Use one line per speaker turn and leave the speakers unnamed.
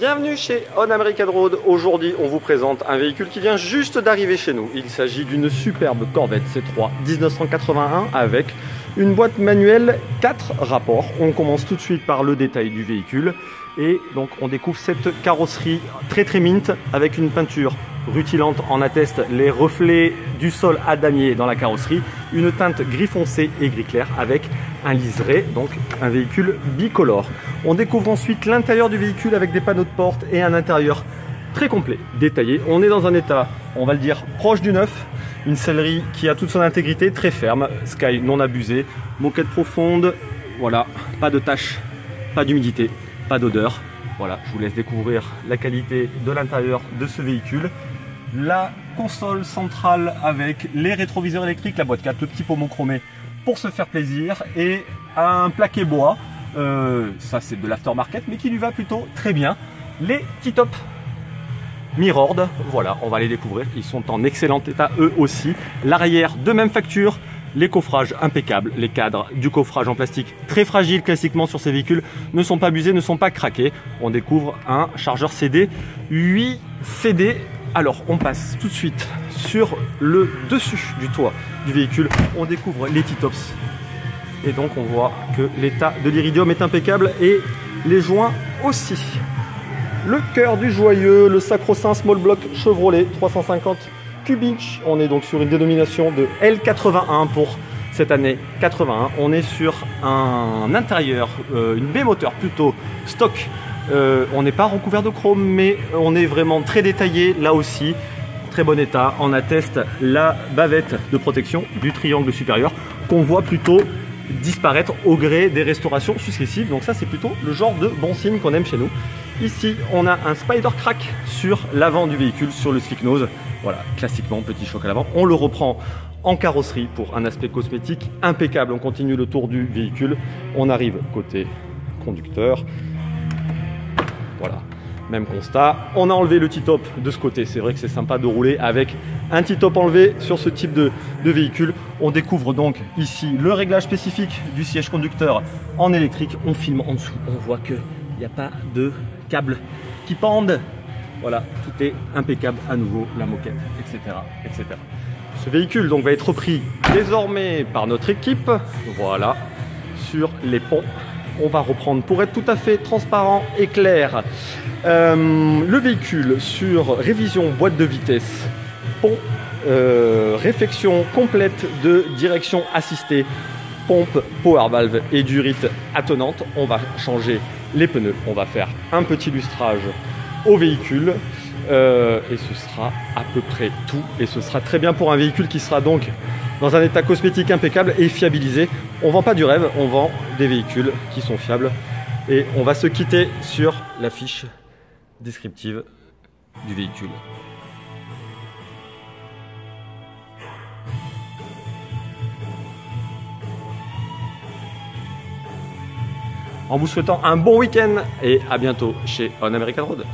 Bienvenue chez On American Road. Aujourd'hui, on vous présente un véhicule qui vient juste d'arriver chez nous. Il s'agit d'une superbe Corvette C3 1981 avec une boîte manuelle 4 rapports. On commence tout de suite par le détail du véhicule et donc on découvre cette carrosserie très mint avec une peinture rutilante, en atteste les reflets du sol à damier dans la carrosserie, une teinte gris foncé et gris clair avec un liseré, donc un véhicule bicolore. On découvre ensuite l'intérieur du véhicule avec des panneaux de porte et un intérieur très complet, détaillé. On est dans un état, on va le dire, proche du neuf, une sellerie qui a toute son intégrité, très ferme, sky non abusé, moquette profonde, voilà, pas de taches, pas d'humidité, pas d'odeur. Voilà, je vous laisse découvrir la qualité de l'intérieur de ce véhicule. La console centrale avec les rétroviseurs électriques, la boîte 4, le petit pommeau chromé pour se faire plaisir et un plaqué bois. Ça c'est de l'aftermarket mais qui lui va plutôt très bien. Les T-top Mirrored, voilà, on va les découvrir. Ils sont en excellent état eux aussi. L'arrière de même facture. Les coffrages impeccables, les cadres du coffrage en plastique très fragile classiquement sur ces véhicules ne sont pas abusés, ne sont pas craqués. On découvre un chargeur CD, 8 CD. Alors on passe tout de suite sur le dessus du toit du véhicule. On découvre les T-tops et donc on voit que l'état de l'iridium est impeccable et les joints aussi. Le cœur du joyeux, le sacro-saint small block Chevrolet 350 Cubic. On est donc sur une dénomination de L81 pour cette année 81. On est sur un intérieur, une baie moteur plutôt stock. On n'est pas recouvert de chrome, mais on est vraiment très détaillé là aussi. Très bon état. On atteste la bavette de protection du triangle supérieur qu'on voit plutôt disparaître au gré des restaurations successives. Donc ça c'est plutôt le genre de bon signe qu'on aime chez nous. Ici on a un spider crack sur l'avant du véhicule, sur le slick nose. Voilà, classiquement petit choc à l'avant. On le reprend en carrosserie pour un aspect cosmétique impeccable. On continue le tour du véhicule. On arrive côté conducteur. Voilà, même constat. On a enlevé le T-top de ce côté. C'est vrai que c'est sympa de rouler avec un T-top enlevé sur ce type de véhicule. On découvre donc ici le réglage spécifique du siège conducteur en électrique. On filme en dessous. On voit qu'il n'y a pas de câbles qui pendent. Voilà, tout est impeccable à nouveau, la moquette, etc., etc. Ce véhicule donc va être repris désormais par notre équipe. Voilà, sur les ponts. On va reprendre pour être tout à fait transparent et clair. Le véhicule sur révision boîte de vitesse, pont, réfection complète de direction assistée, pompe, power valve et durite attenante. On va changer les pneus, on va faire un petit lustrage au véhicule et ce sera à peu près tout et ce sera très bien pour un véhicule qui sera donc dans un état cosmétique impeccable et fiabilisé. On vend pas du rêve, on vend des véhicules qui sont fiables et on va se quitter sur la fiche descriptive du véhicule. En vous souhaitant un bon week-end et à bientôt chez On American Road.